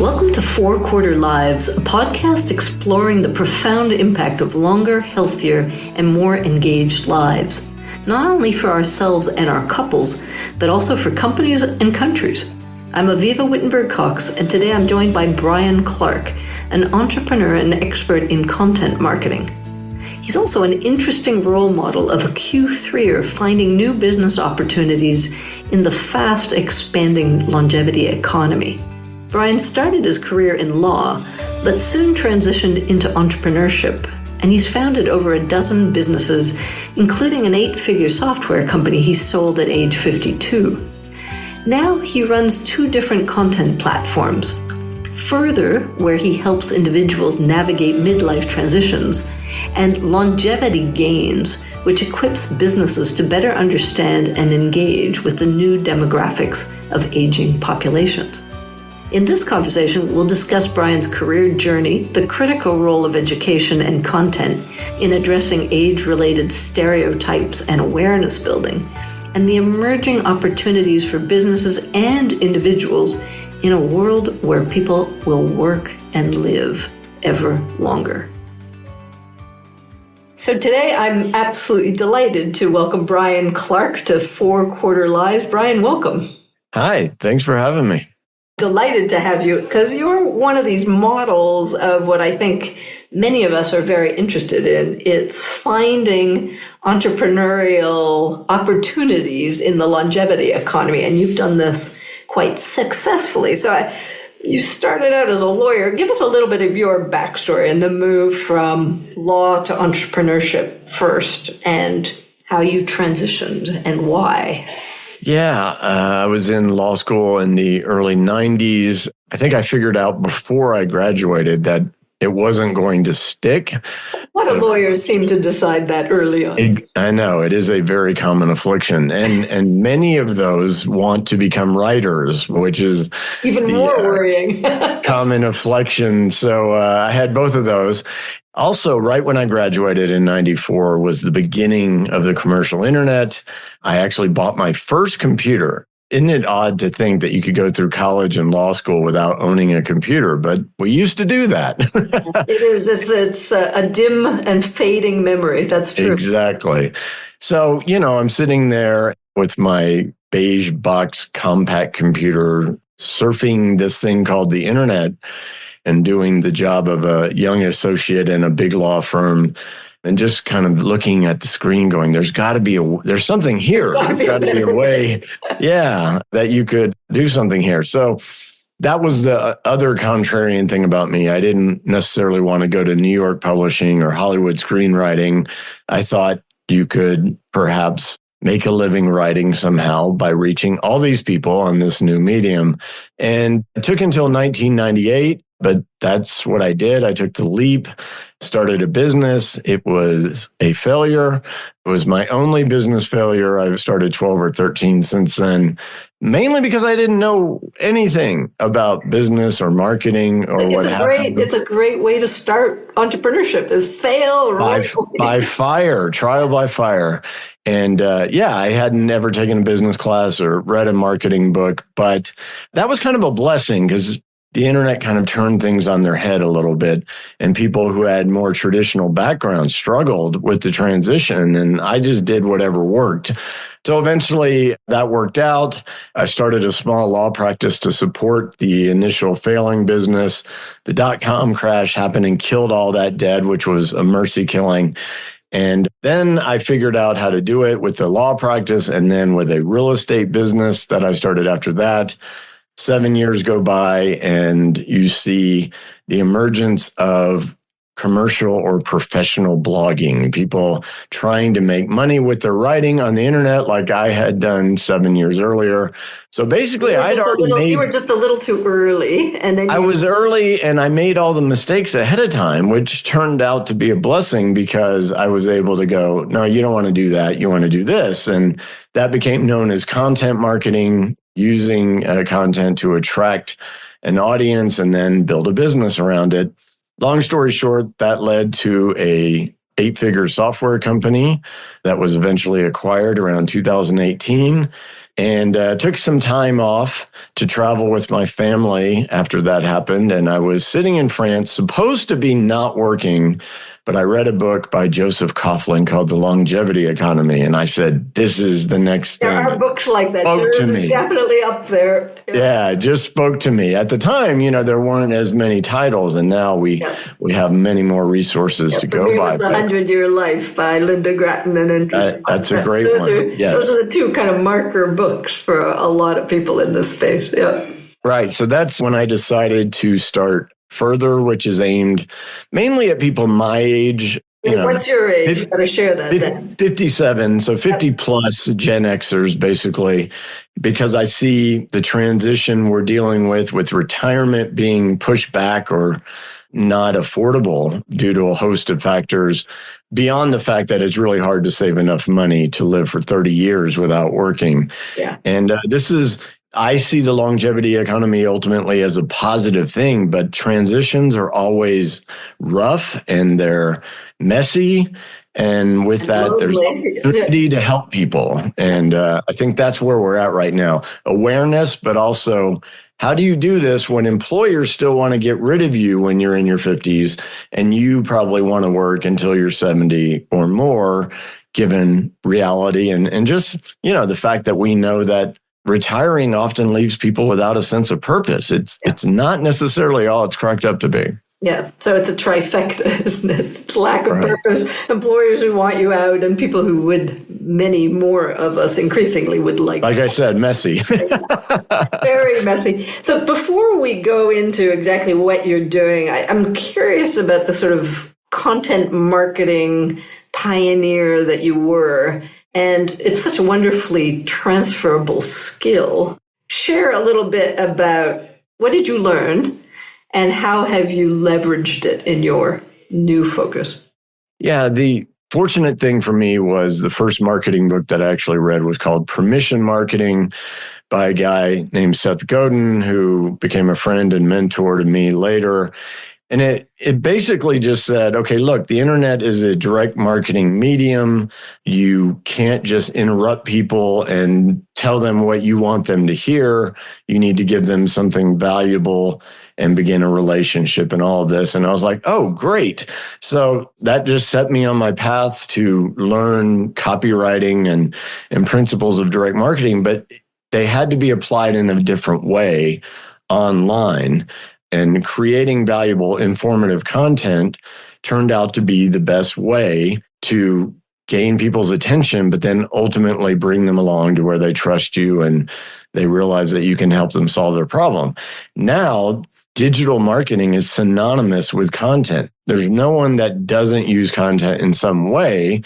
Welcome to 4 Quarter Lives, a podcast exploring the profound impact of longer, healthier, and more engaged lives, not only for ourselves and our couples, but also for companies and countries. I'm Avivah Wittenberg-Cox, and today I'm joined by Brian Clark, an entrepreneur and expert in content marketing. He's also an interesting role model of a Q3er finding new business opportunities in the fast expanding longevity economy. Brian started his career in law, but soon transitioned into entrepreneurship, and he's founded over a dozen businesses, including an 8-figure software company he sold at age 52. Now he runs 2 different content platforms, Further, where he helps individuals navigate midlife transitions, and Longevity Gains, which equips businesses to better understand and engage with the new demographics of aging populations. In this conversation, we'll discuss Brian's career journey, the critical role of education and content in addressing age-related stereotypes and awareness building, and the emerging opportunities for businesses and individuals in a world where people will work and live ever longer. So today, I'm absolutely delighted to welcome Brian Clark to 4 Quarter Lives. Brian, welcome. Hi, thanks for having me. Delighted to have you, because you're one of these models of what I think many of us are very interested in. It's finding entrepreneurial opportunities in the longevity economy, and you've done this quite successfully. So you started out as a lawyer. Give us a little bit of your backstory and the move from law to entrepreneurship first, and how you transitioned and why. Yeah, I was in law school in the early 90s. I think I figured out before I graduated that it wasn't going to stick. What do lawyers seem to decide that early on? I know, it is a very common affliction. And many of those want to become writers, which is even more worrying. Common affliction. So I had both of those. Also, right when I graduated in 94 was the beginning of the commercial internet. I actually bought my first computer. Isn't it odd to think that you could go through college and law school without owning a computer? But we used to do that. It is. It's a dim and fading memory. That's true. Exactly. So, I'm sitting there with my beige box compact computer, surfing this thing called the internet, and doing the job of a young associate in a big law firm, and just kind of looking at the screen going, there's something here. There's got to be a way, that you could do something here. So that was the other contrarian thing about me. I didn't necessarily want to go to New York publishing or Hollywood screenwriting. I thought you could perhaps make a living writing somehow by reaching all these people on this new medium. And it took until 1998. But that's what I did. I took the leap, started a business. It was a failure. It was my only business failure. I've started 12 or 13 since then, mainly because I didn't know anything about business or marketing or what happened. It's a great way to start entrepreneurship, is fail by fire, trial by fire. And I hadn't ever taken a business class or read a marketing book, but that was kind of a blessing because the internet kind of turned things on their head a little bit, and people who had more traditional backgrounds struggled with the transition, and I just did whatever worked. So eventually that worked out. I started a small law practice to support the initial failing business. The dot-com crash happened and killed all that dead, which was a mercy killing. And then I figured out how to do it with the law practice and then with a real estate business that I started after that. 7 years go by and you see the emergence of commercial or professional blogging, people trying to make money with their writing on the internet like I had done 7 years earlier. So basically, you were just a little too early. And then I was early and I made all the mistakes ahead of time, which turned out to be a blessing because I was able to go, no, you don't want to do that. You want to do this. And that became known as content marketing, using content to attract an audience and then build a business around it. Long story short, that led to a 8-figure software company that was eventually acquired around 2018. and took some time off to travel with my family after that happened. And I was sitting in France, supposed to be not working, but I read a book by Joseph Coughlin called The Longevity Economy. And I said, this is the next thing. There are books like that. Yours is definitely up there. Yeah, it just spoke to me. At the time, there weren't as many titles, and now we have many more resources to go by. It was The 100-Year Life by Linda Grattan and Andrew. That's a great one. Those are the two kind of marker books for a lot of people in this space. Yeah. Right. So that's when I decided to start Further, which is aimed mainly at people my age. What's your age? You got to share that then. 57, so 50 plus Gen Xers, basically, because I see the transition we're dealing with retirement being pushed back or not affordable due to a host of factors, beyond the fact that it's really hard to save enough money to live for 30 years without working. Yeah. And I see the longevity economy ultimately as a positive thing, but transitions are always rough and they're messy. And with that, there's opportunity to help people. And I think that's where we're at right now. Awareness, but also how do you do this when employers still want to get rid of you when you're in your 50s and you probably want to work until you're 70 or more, given reality and just, the fact that we know that retiring often leaves people without a sense of purpose. It's not necessarily all it's cracked up to be. Yeah, so it's a trifecta, isn't it? It's lack of purpose, employers who want you out, and people who many more of us increasingly would like. Like I said, messy. Very messy. So before we go into exactly what you're doing, I'm curious about the sort of content marketing pioneer that you were. And it's such a wonderfully transferable skill. Share a little bit about what did you learn and how have you leveraged it in your new focus? Yeah, the fortunate thing for me was the first marketing book that I actually read was called Permission Marketing by a guy named Seth Godin, who became a friend and mentor to me later. And it basically just said, okay, look, the internet is a direct marketing medium. You can't just interrupt people and tell them what you want them to hear. You need to give them something valuable and begin a relationship and all of this. And I was like, oh, great. So that just set me on my path to learn copywriting and principles of direct marketing, but they had to be applied in a different way online. And creating valuable, informative content turned out to be the best way to gain people's attention, but then ultimately bring them along to where they trust you and they realize that you can help them solve their problem. Now, digital marketing is synonymous with content. There's no one that doesn't use content in some way,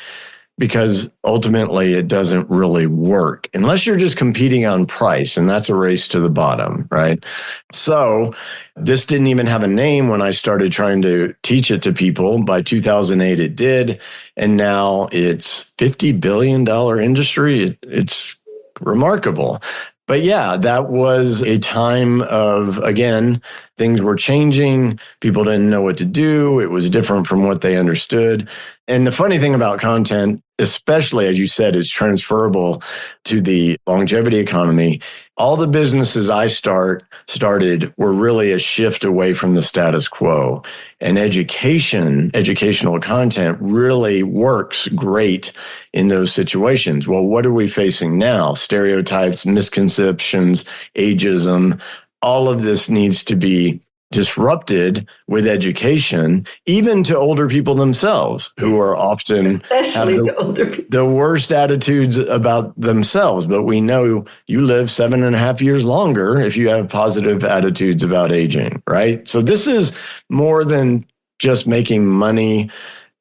because ultimately it doesn't really work unless you're just competing on price, and that's a race to the bottom, right? So this didn't even have a name when I started trying to teach it to people. By 2008, it did, and now it's $50 billion industry. It's remarkable. But yeah, that was a time of, again, things were changing. People didn't know what to do. It was different from what they understood. And the funny thing about content, especially as you said, is transferable to the longevity economy. All the businesses I started were really a shift away from the status quo. And educational content really works great in those situations. Well, what are we facing now? Stereotypes, misconceptions, ageism. All of this needs to be disrupted with education, even to older people themselves, who are often especially to older people, the worst attitudes about themselves. But we know you live 7.5 years longer if you have positive attitudes about aging, right? So this is more than just making money.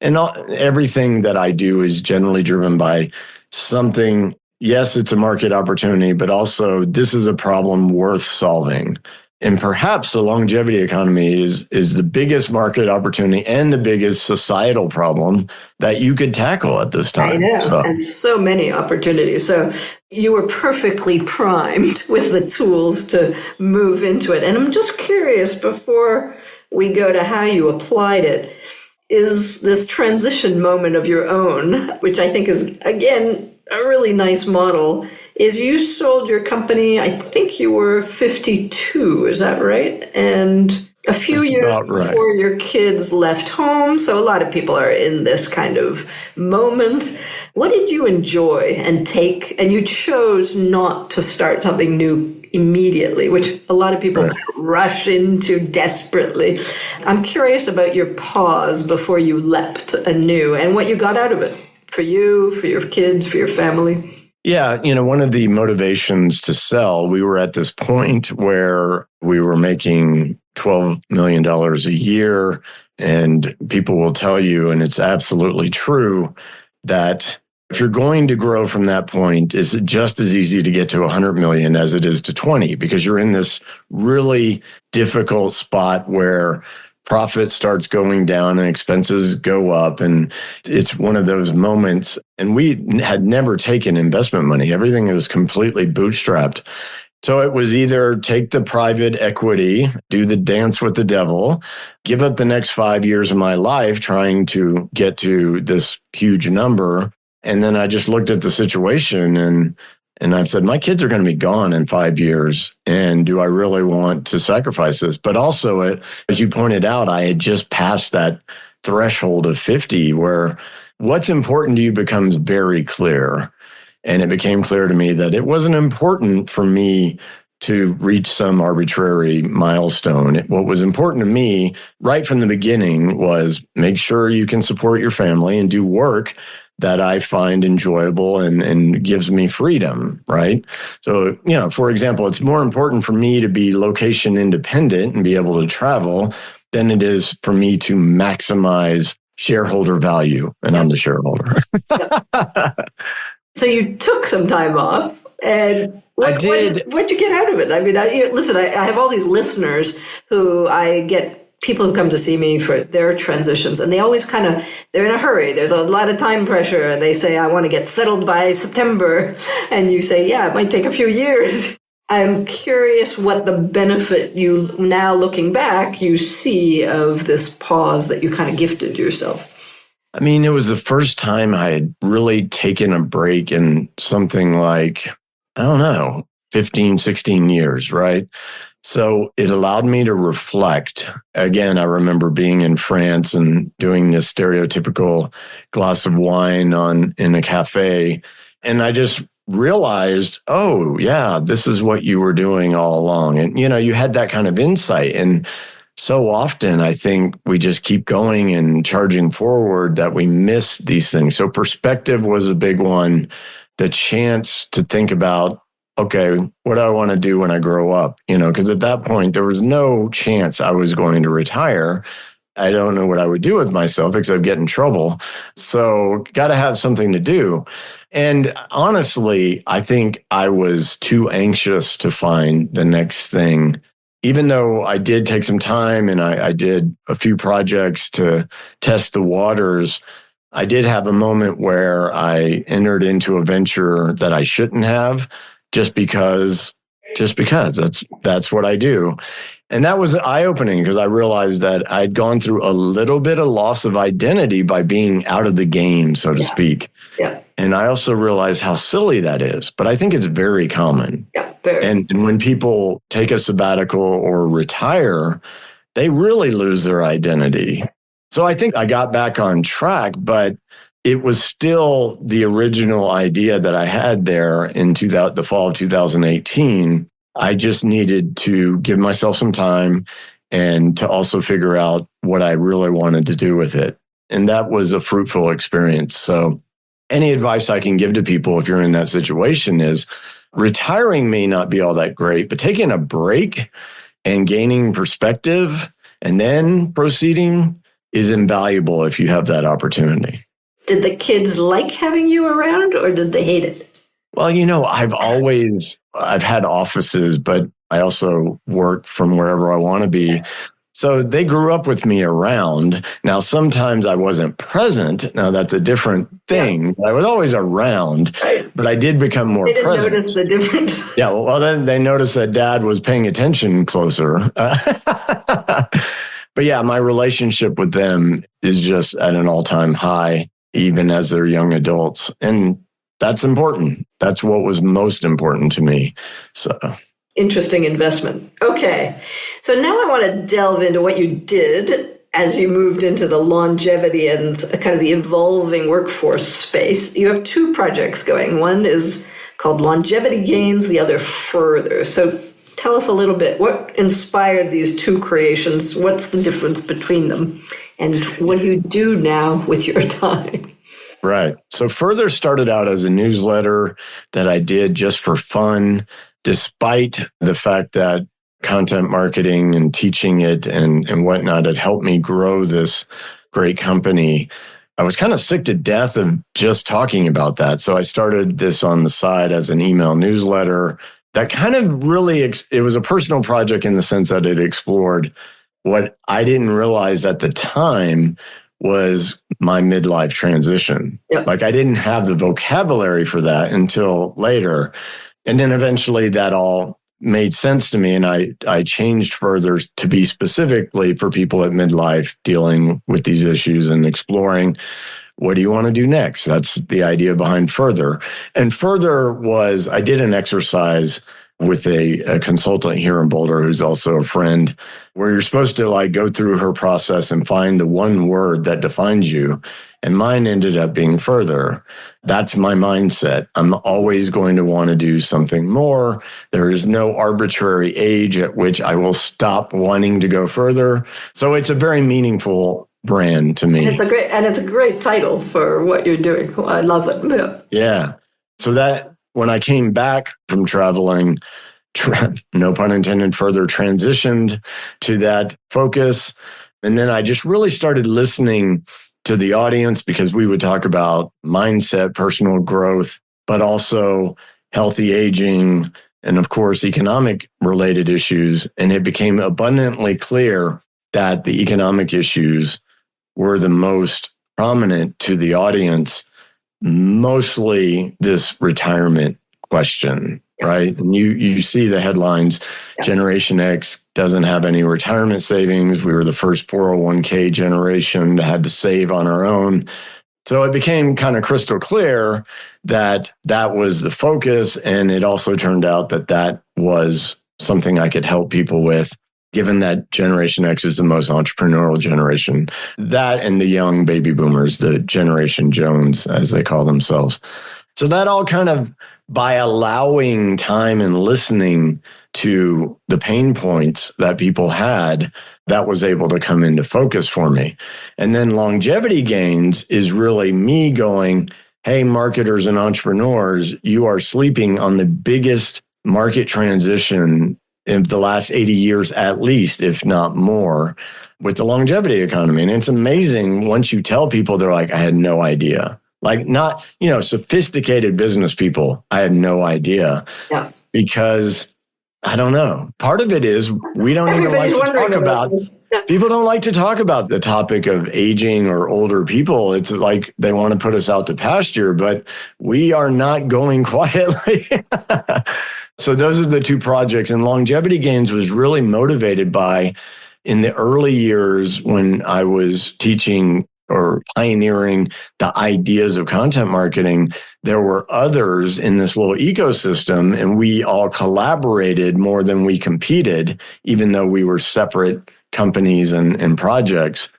And everything that I do is generally driven by something. Yes, it's a market opportunity, but also this is a problem worth solving. And perhaps the longevity economy is the biggest market opportunity and the biggest societal problem that you could tackle at this time. I know, and so many opportunities. So you were perfectly primed with the tools to move into it. And I'm just curious, before we go to how you applied it, is this transition moment of your own, which I think is, again, a really nice model. is you sold your company, I think you were 52, is that right? And a few That's years about right. before your kids left home. So a lot of people are in this kind of moment. What did you enjoy and take? And you chose not to start something new immediately, which a lot of people Right. rush into desperately. I'm curious about your pause before you leapt anew and what you got out of it for you, for your kids, for your family. Yeah, one of the motivations to sell, we were at this point where we were making $12 million a year. And people will tell you, and it's absolutely true, that if you're going to grow from that point, it's just as easy to get to 100 million as it is to 20, because you're in this really difficult spot where profit starts going down and expenses go up. And it's one of those moments. And we had never taken investment money. Everything was completely bootstrapped. So it was either take the private equity, do the dance with the devil, give up the next 5 years of my life trying to get to this huge number. And then I just looked at the situation and I said, my kids are going to be gone in 5 years. And do I really want to sacrifice this? But also, as you pointed out, I had just passed that threshold of 50 where what's important to you becomes very clear. And it became clear to me that it wasn't important for me to reach some arbitrary milestone. What was important to me right from the beginning was make sure you can support your family and do work that I find enjoyable and gives me freedom, right? So, for example, it's more important for me to be location independent and be able to travel than it is for me to maximize shareholder value. And I'm the shareholder. So you took some time off, and I did. What'd you get out of it? I mean, listen, I have all these listeners who I get people who come to see me for their transitions, and they always they're in a hurry. There's a lot of time pressure. They say, I want to get settled by September. And you say, yeah, it might take a few years. I'm curious what the benefit you now looking back, you see of this pause that you kind of gifted yourself. I mean, it was the first time I had really taken a break in something like, 15, 16 years, right? So it allowed me to reflect. Again, I remember being in France and doing this stereotypical glass of wine in a cafe. And I just realized, oh, yeah, this is what you were doing all along. And, you had that kind of insight. And so often, I think we just keep going and charging forward that we miss these things. So perspective was a big one. The chance to think about, okay, what do I want to do when I grow up? Because at that point, there was no chance I was going to retire. I don't know what I would do with myself except get in trouble. So got to have something to do. And honestly, I think I was too anxious to find the next thing. Even though I did take some time and I did a few projects to test the waters, I did have a moment where I entered into a venture that I shouldn't have just because that's what I do. And that was eye-opening because I realized that I'd gone through a little bit of loss of identity by being out of the game, so to speak. Yeah. And I also realized how silly that is, but I think it's very common. Yeah, very. And when people take a sabbatical or retire, they really lose their identity. So I think I got back on track, but it was still the original idea that I had there in the fall of 2018. I just needed to give myself some time and to also figure out what I really wanted to do with it. And that was a fruitful experience. So any advice I can give to people if you're in that situation is retiring may not be all that great, but taking a break and gaining perspective and then proceeding is invaluable if you have that opportunity. Did the kids like having you around or did they hate it? Well, I've had offices, but I also work from wherever I want to be. So they grew up with me around. Now, sometimes I wasn't present. Now, that's a different thing. Yeah. I was always around, but I did become more present. They didn't notice the difference. Yeah, well, then they noticed that Dad was paying attention closer. But yeah, my relationship with them is just at an all-time high, even as they're young adults. And that's important. That's what was most important to me. So interesting investment. Okay. So now I want to delve into what you did as you moved into the longevity and kind of the evolving workforce space. You have two projects going. One is called Longevity Gains, the other Further. So tell us a little bit, what inspired these two creations? What's the difference between them? And what do you do now with your time? Right. So Further started out as a newsletter that I did just for fun, despite the fact that content marketing and teaching it and whatnot had helped me grow this great company. I was kind of sick to death of just talking about that. So I started this on the side as an email newsletter that kind of really, it was a personal project in the sense that it explored what I didn't realize at the time was my midlife transition. Yep. Like I didn't have the vocabulary for that until later. And then eventually that all made sense to me. And I changed Further to be specifically for people at midlife dealing with these issues and exploring what do you want to do next? That's the idea behind Further. And Further was, I did an exercise with a consultant here in Boulder who's also a friend, where you're supposed to like go through her process and find the one word that defines you. And mine ended up being Further. That's my mindset. I'm always going to want to do something more. There is no arbitrary age at which I will stop wanting to go further. So it's a very meaningful brand to me. And it's a great title for what you're doing. I love it. Yeah. So that when I came back from traveling, no pun intended, Further transitioned to that focus. And then I just really started listening to the audience because we would talk about mindset, personal growth, but also healthy aging, and of course, economic related issues. And it became abundantly clear that the economic issues were the most prominent to the audience, mostly this retirement question, right? And you see the headlines, Generation X doesn't have any retirement savings. We were the first 401k generation that had to save on our own. So it became kind of crystal clear that that was the focus. And it also turned out that that was something I could help people with, given that Generation X is the most entrepreneurial generation. That and the young baby boomers, the Generation Jones, as they call themselves. So that all kind of, by allowing time and listening to the pain points that people had, that was able to come into focus for me. And then Longevity Gains is really me going, hey, marketers and entrepreneurs, you are sleeping on the biggest market transition in the last 80 years, at least, if not more, with the longevity economy. And it's amazing once you tell people, they're like, I had no idea. Like not, sophisticated business people, I had no idea. Yeah. Because I don't know. Part of it is we don't even like to talk about, people don't like to talk about the topic of aging or older people. It's like they want to put us out to pasture, but we are not going quietly. So those are the two projects. And Longevity Gains was really motivated by, in the early years when I was teaching or pioneering the ideas of content marketing, there were others in this little ecosystem, and we all collaborated more than we competed, even though we were separate companies and projects.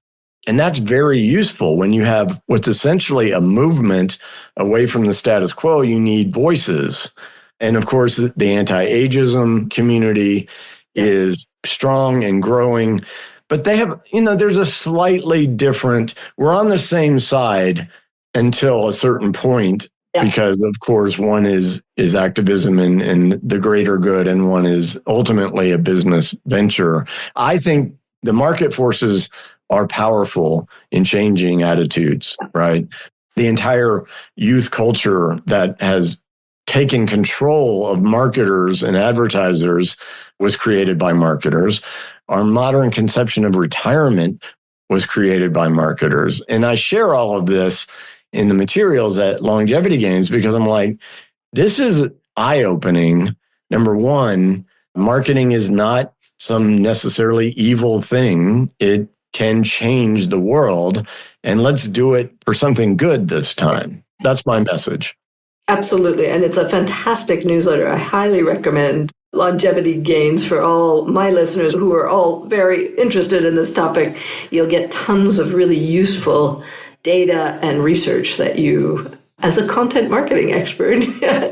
And that's very useful when you have what's essentially a movement away from the status quo. You need voices. And of course, the anti-ageism community is strong and growing. But they have, there's a slightly different, we're on the same side until a certain point, because of course one is activism and the greater good, and one is ultimately a business venture. I think the market forces are powerful in changing attitudes, right? The entire youth culture that has taken control of marketers and advertisers was created by marketers. Our modern conception of retirement was created by marketers. And I share all of this in the materials at Longevity Gains because I'm like, this is eye-opening. Number one, marketing is not some necessarily evil thing. It can change the world, and let's do it for something good this time. That's my message. Absolutely. And it's a fantastic newsletter. I highly recommend Longevity Gains for all my listeners who are all very interested in this topic. You'll get tons of really useful data and research that you, as a content marketing expert,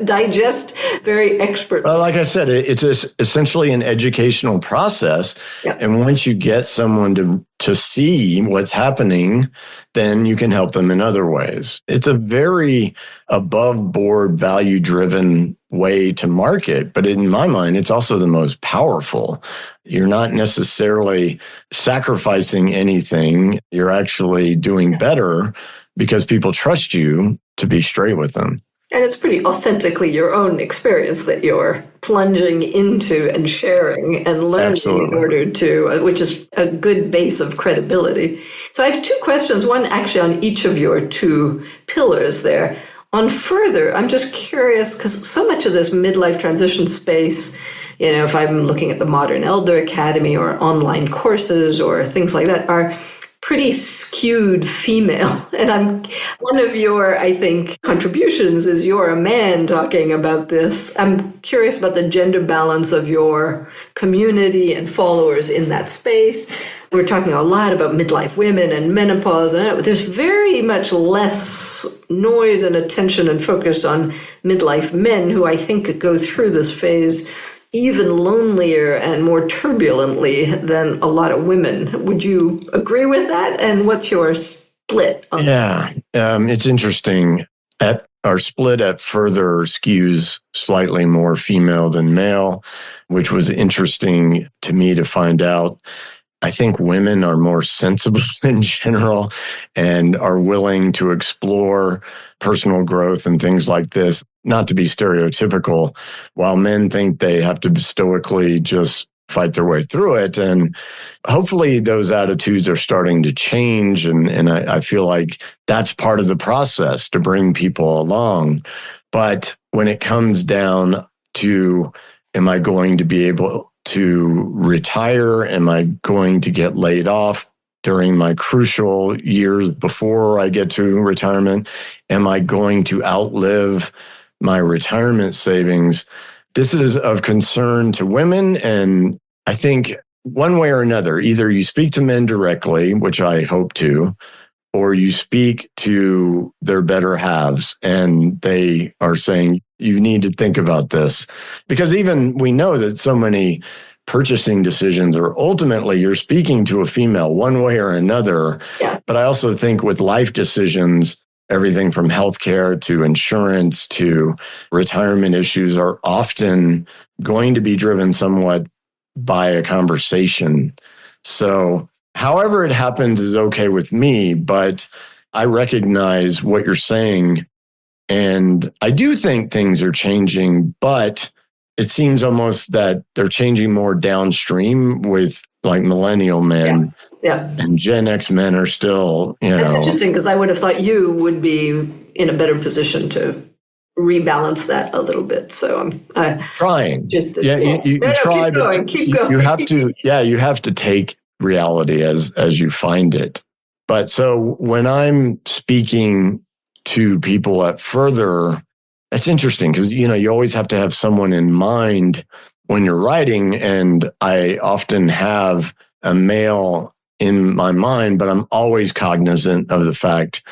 digest very expertly. Well, like I said, it's essentially an educational process. Yep. And once you get someone to see what's happening, then you can help them in other ways. It's a very above board, value driven way to market. But in my mind, it's also the most powerful. You're not necessarily sacrificing anything. You're actually doing better because people trust you to be straight with them. And it's pretty authentically your own experience that you're plunging into and sharing and learning Absolutely. in order to, which is a good base of credibility. So I have two questions, one actually on each of your two pillars there. On further, I'm just curious, because so much of this midlife transition space, if I'm looking at the Modern Elder Academy or online courses or things like that, are pretty skewed female. And one of your, I think, contributions is you're a man talking about this. I'm curious about the gender balance of your community and followers in that space. We're talking a lot about midlife women and menopause. And there's very much less noise and attention and focus on midlife men who I think go through this phase even lonelier and more turbulently than a lot of women. Would you agree with that? And what's your split on that? It's interesting. Our split at Further skews slightly more female than male, which was interesting to me to find out. I think women are more sensible in general and are willing to explore personal growth and things like this, not to be stereotypical, while men think they have to stoically just fight their way through it. And hopefully those attitudes are starting to change. And I feel like that's part of the process to bring people along. But when it comes down to, am I going to be able to retire? Am I going to get laid off during my crucial years before I get to retirement? Am I going to outlive my retirement savings? This is of concern to women. And I think one way or another, either you speak to men directly, which I hope to, or you speak to their better halves and they are saying, you need to think about this. Because even we know that so many purchasing decisions are ultimately you're speaking to a female one way or another. Yeah. But I also think with life decisions, everything from healthcare to insurance to retirement issues are often going to be driven somewhat by a conversation. So however it happens is okay with me, but I recognize what you're saying. And I do think things are changing, but it seems almost that they're changing more downstream with like millennial men. Yeah. And Gen X men are still, That's interesting because I would have thought you would be in a better position to rebalance that a little bit. So I'm trying. You try, but keep going. You have to, you have to take reality as you find it. But so when I'm speaking to people at Further, that's interesting because, you always have to have someone in mind when you're writing. And I often have a male in my mind, but I'm always cognizant of the fact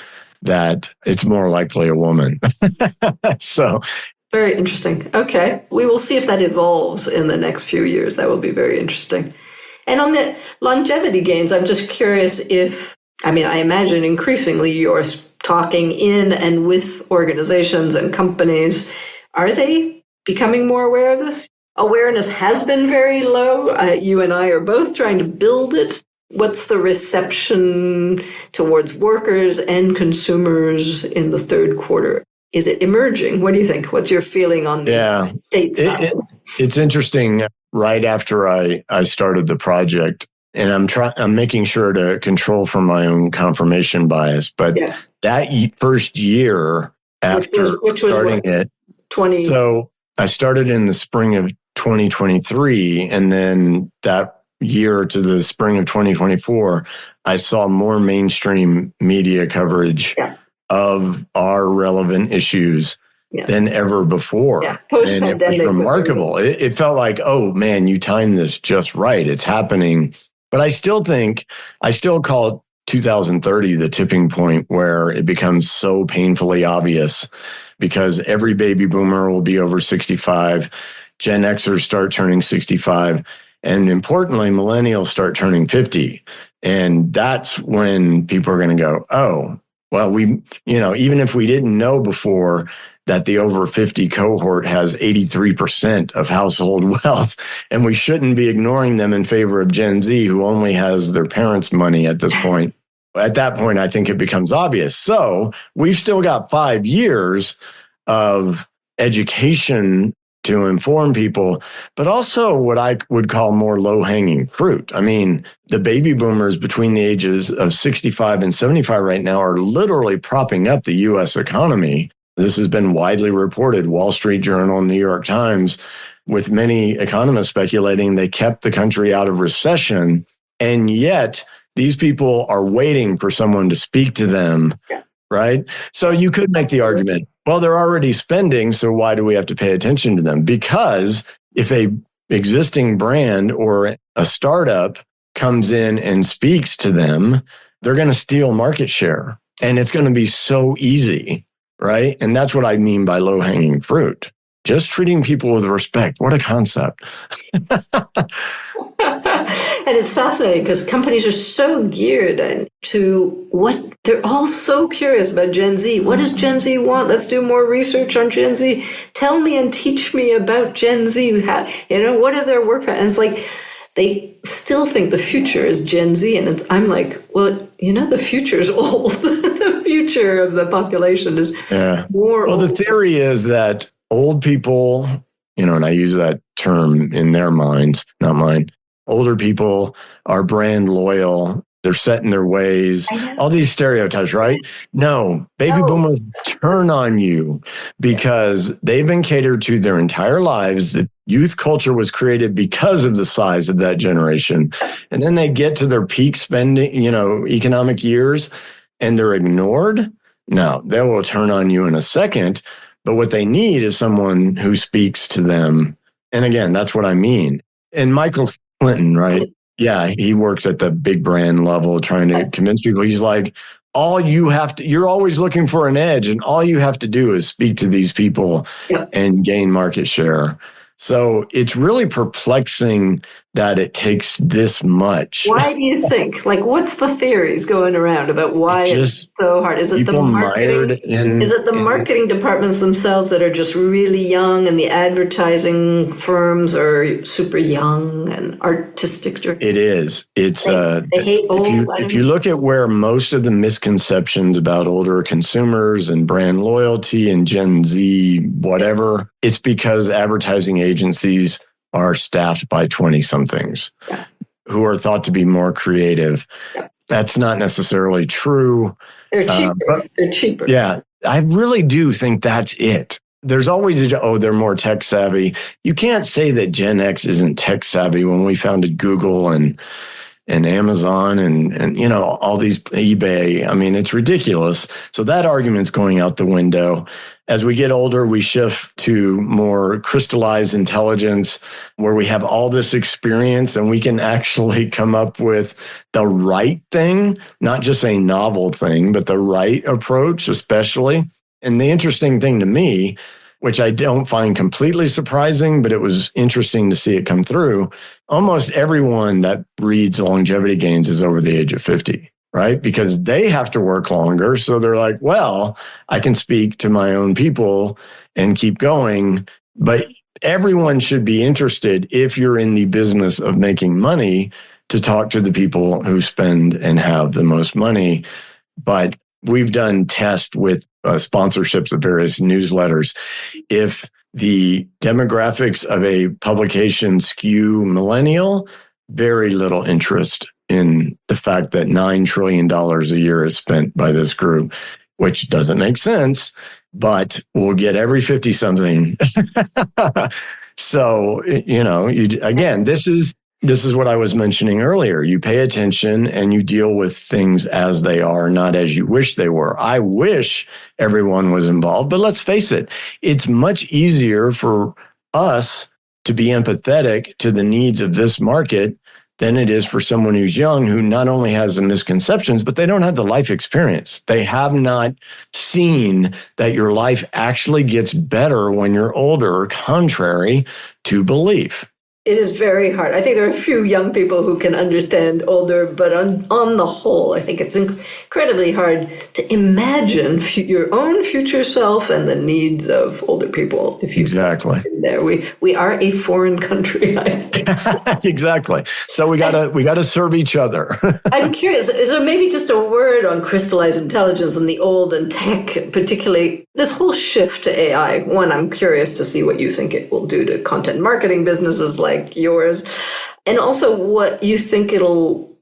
that it's more likely a woman. So very interesting. Okay. We will see if that evolves in the next few years. That will be very interesting. And on the longevity gains, I'm just curious I imagine increasingly you're talking in and with organizations and companies. Are they becoming more aware of this? Awareness has been very low. You and I are both trying to build it. What's the reception towards workers and consumers in the third quarter? Is it emerging? What do you think? What's your feeling on the state side? It's interesting. Right after I started the project, and I'm making sure to control for my own confirmation bias, but that first year after which was starting it, 20. So I started in the spring of 2023, and then that year to the spring of 2024, I saw more mainstream media coverage of our relevant issues. than ever before. Yeah. And it was remarkable. It felt like, oh man, you timed this just right. It's happening. But I still call it 2030 the tipping point where it becomes so painfully obvious because every baby boomer will be over 65. Gen Xers start turning 65. And importantly, millennials start turning 50. And that's when people are going to go, oh, well, even if we didn't know before that the over 50 cohort has 83% of household wealth, and we shouldn't be ignoring them in favor of Gen Z, who only has their parents' money at this point. At that point, I think it becomes obvious. So we've still got 5 years of education to inform people, but also what I would call more low-hanging fruit. I mean, the baby boomers between the ages of 65 and 75 right now are literally propping up the U.S. economy. This has been widely reported, Wall Street Journal, New York Times, with many economists speculating they kept the country out of recession. And yet these people are waiting for someone to speak to them, right? So you could make the argument, well, they're already spending, so why do we have to pay attention to them? Because if a existing brand or a startup comes in and speaks to them, they're going to steal market share. And it's going to be so easy, right? And that's what I mean by low-hanging fruit. Just treating people with respect. What a concept. And it's fascinating because companies are so geared to they're all so curious about Gen Z. What does Gen Z want? Let's do more research on Gen Z. Tell me and teach me about Gen Z. What are their work patterns? It's like they still think the future is Gen Z. And I'm like, well, the future is old. The future of the population is more old. The theory is that old people, and I use that term in their minds, not mine. Older people are brand loyal. They're set in their ways. All these stereotypes, right? No, baby boomers turn on you because they've been catered to their entire lives. The youth culture was created because of the size of that generation. And then they get to their peak spending, economic years, and they're ignored. No, they will turn on you in a second. But what they need is someone who speaks to them. And again, that's what I mean. And Michael Clinton, right? Yeah, he works at the big brand level trying to convince people. He's like, you're always looking for an edge, and all you have to do is speak to these people and gain market share. So it's really perplexing that it takes this much. Why do you think? What's the theories going around about why it's so hard? Is it the marketing? Is it the marketing departments themselves that are just really young, and the advertising firms are super young and artistic? It is. It's they hate old. If you look at where most of the misconceptions about older consumers and brand loyalty and Gen Z, whatever, it's because advertising agencies are staffed by 20-somethings who are thought to be more creative. That's not necessarily true. They're cheaper. They're cheaper. Yeah, I really do think that's it. There's always they're more tech savvy. You can't say that Gen X isn't tech savvy when we founded Google and Amazon and all these eBay. I mean, it's ridiculous. So that argument's going out the window. As we get older, we shift to more crystallized intelligence where we have all this experience and we can actually come up with the right thing, not just a novel thing, but the right approach, especially. And the interesting thing to me, which I don't find completely surprising, but it was interesting to see it come through, almost everyone that reads Longevity Gains is over the age of 50. Right? Because they have to work longer. So they're like, well, I can speak to my own people and keep going. But everyone should be interested, if you're in the business of making money, to talk to the people who spend and have the most money. But we've done tests with sponsorships of various newsletters. If the demographics of a publication skew millennial, very little interest in the fact that $9 trillion a year is spent by this group, which doesn't make sense, but we'll get every 50-something. So, again, this is this is what I was mentioning earlier. You pay attention and you deal with things as they are, not as you wish they were. I wish everyone was involved, but let's face it, it's much easier for us to be empathetic to the needs of this market than it is for someone who's young, who not only has the misconceptions, but they don't have the life experience. They have not seen that your life actually gets better when you're older, contrary to belief. It is very hard. I think there are a few young people who can understand older, but on the whole, I think it's incredibly hard to imagine your own future self and the needs of older people. If you exactly there, we are a foreign country. Exactly. So we gotta serve each other. I'm curious. Is there maybe just a word on crystallized intelligence and the old and tech, particularly this whole shift to AI? One, I'm curious to see what you think it will do to content marketing businesses like yours, and also what you think it'll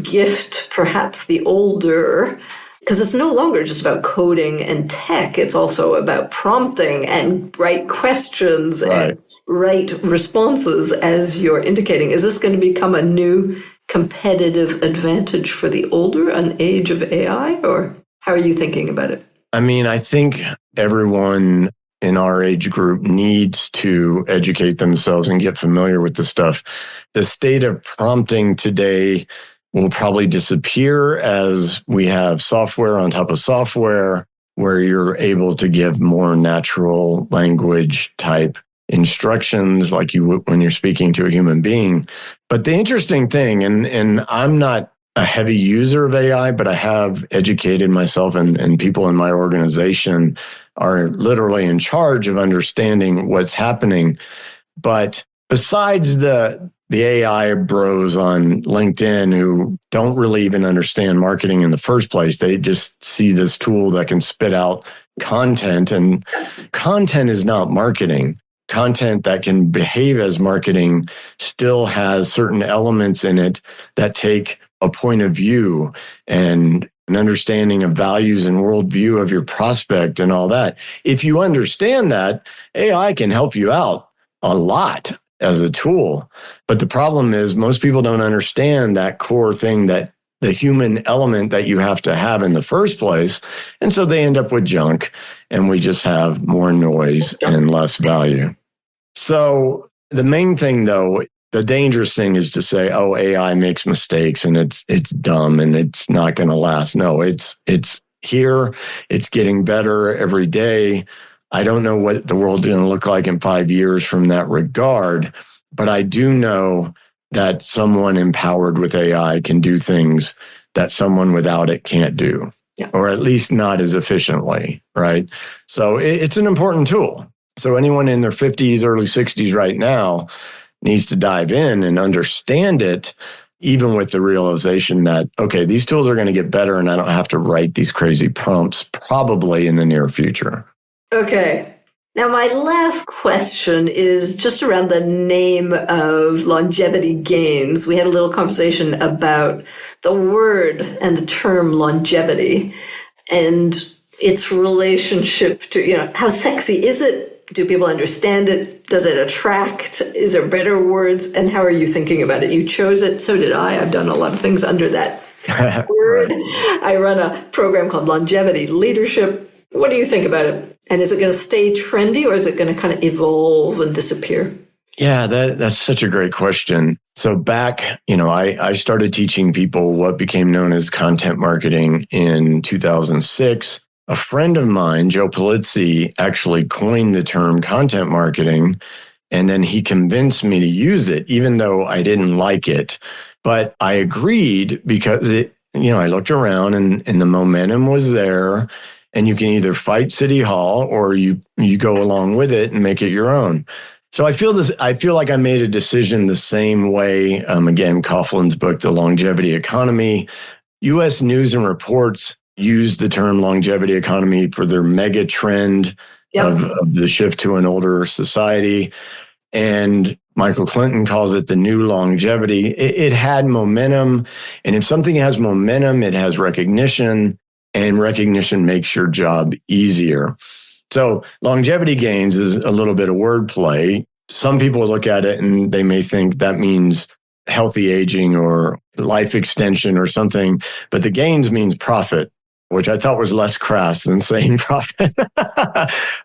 gift perhaps the older, because it's no longer just about coding and tech. It's also about prompting and right questions and right responses, as you're indicating. Is this going to become a new competitive advantage for the older, an age of AI, or how are you thinking about it? I mean, I think everyone in our age group needs to educate themselves and get familiar with the stuff. The state of prompting today will probably disappear as we have software on top of software where you're able to give more natural language type instructions like you would when you're speaking to a human being. But the interesting thing, and I'm not a heavy user of AI, but I have educated myself, and people in my organization are literally in charge of understanding what's happening. But besides the AI bros on LinkedIn who don't really even understand marketing in the first place, they just see this tool that can spit out content, and content is not marketing. Content that can behave as marketing still has certain elements in it that take a point of view and an understanding of values and worldview of your prospect and all that. If you understand that, AI can help you out a lot as a tool. But the problem is most people don't understand that core thing, that the human element that you have to have in the first place. And so they end up with junk, and we just have more noise and less value. So the main thing, though, the dangerous thing is to say, oh, AI makes mistakes and it's dumb and it's not going to last. No, it's here. It's getting better every day. I don't know what the world's going to look like in 5 years from that regard, but I do know that someone empowered with AI can do things that someone without it can't do, or at least not as efficiently, right? So it's an important tool. So anyone in their 50s, early 60s right now needs to dive in and understand it, even with the realization that, okay, these tools are going to get better and I don't have to write these crazy prompts probably in the near future. Okay. Now, my last question is just around the name of longevity gains. We had a little conversation about the word and the term longevity and its relationship to, how sexy is it? Do people understand it? Does it attract? Is there better words? And how are you thinking about it? You chose it. So did I. I've done a lot of things under that word. Right. I run a program called Longevity Leadership. What do you think about it? And is it going to stay trendy, or is it going to kind of evolve and disappear? Yeah, that's such a great question. So back, I started teaching people what became known as content marketing in 2006. A friend of mine, Joe Polizzi, actually coined the term content marketing, and then he convinced me to use it, even though I didn't like it. But I agreed because I looked around and the momentum was there, and you can either fight City Hall or you go along with it and make it your own. So I feel like I made a decision the same way. Again, Coughlin's book, The Longevity Economy, U.S. News and Reports used the term longevity economy for their mega trend of the shift to an older society. And Michael Clinton calls it the new longevity. It had momentum. And if something has momentum, it has recognition, and recognition makes your job easier. So longevity gains is a little bit of wordplay. Some people look at it and they may think that means healthy aging or life extension or something, but the gains means profit, which I thought was less crass than saying profit.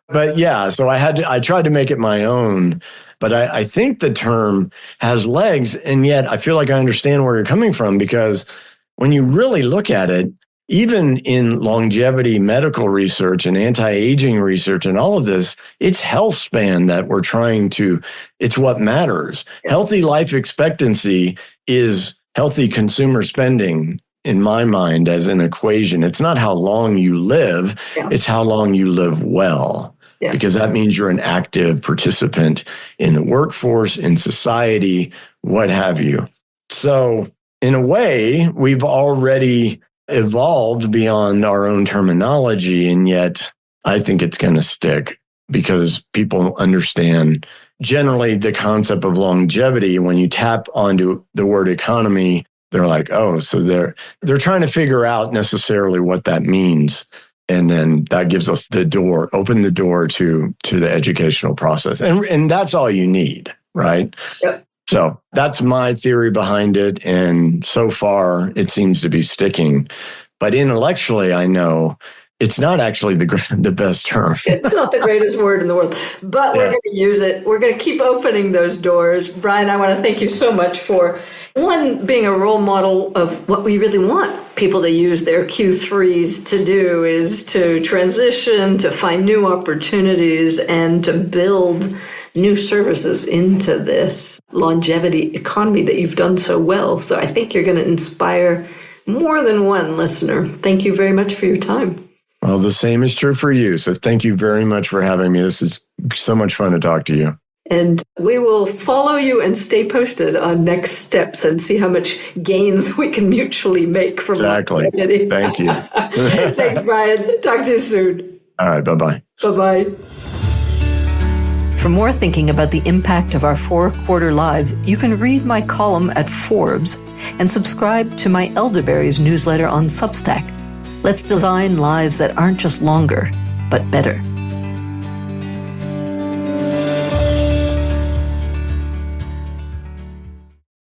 But yeah, so I tried to make it my own, but I think the term has legs, and yet I feel like I understand where you're coming from, because when you really look at it, even in longevity medical research and anti-aging research and all of this, it's health span that we're trying to, it's what matters. Yeah. Healthy life expectancy is healthy consumer spending, in my mind, as an equation. It's not how long you live, it's how long you live well. Yeah. Because that means you're an active participant in the workforce, in society, what have you. So in a way, we've already evolved beyond our own terminology, and yet I think it's going to stick because people understand generally the concept of longevity. When you tap onto the word economy, they're like, oh, so they're trying to figure out necessarily what that means. And then that gives us open the door to the educational process. And that's all you need, right? Yep. So that's my theory behind it. And so far, it seems to be sticking. But intellectually, I know it's not actually the best term. It's not the greatest word in the world, but we're going to use it. We're going to keep opening those doors. Brian, I want to thank you so much for, one, being a role model of what we really want people to use their Q3s to do, is to transition, to find new opportunities, and to build new services into this longevity economy that you've done so well. So I think you're going to inspire more than one listener. Thank you very much for your time. Well, the same is true for you. So thank you very much for having me. This is so much fun to talk to you. And we will follow you and stay posted on next steps and see how much gains we can mutually make from Exactly. Thank you. Thanks, Brian. Talk to you soon. All right. Bye-bye. Bye-bye. For more thinking about the impact of our 4-quarter lives, you can read my column at Forbes and subscribe to my Elderberries newsletter on Substack. Let's design lives that aren't just longer, but better.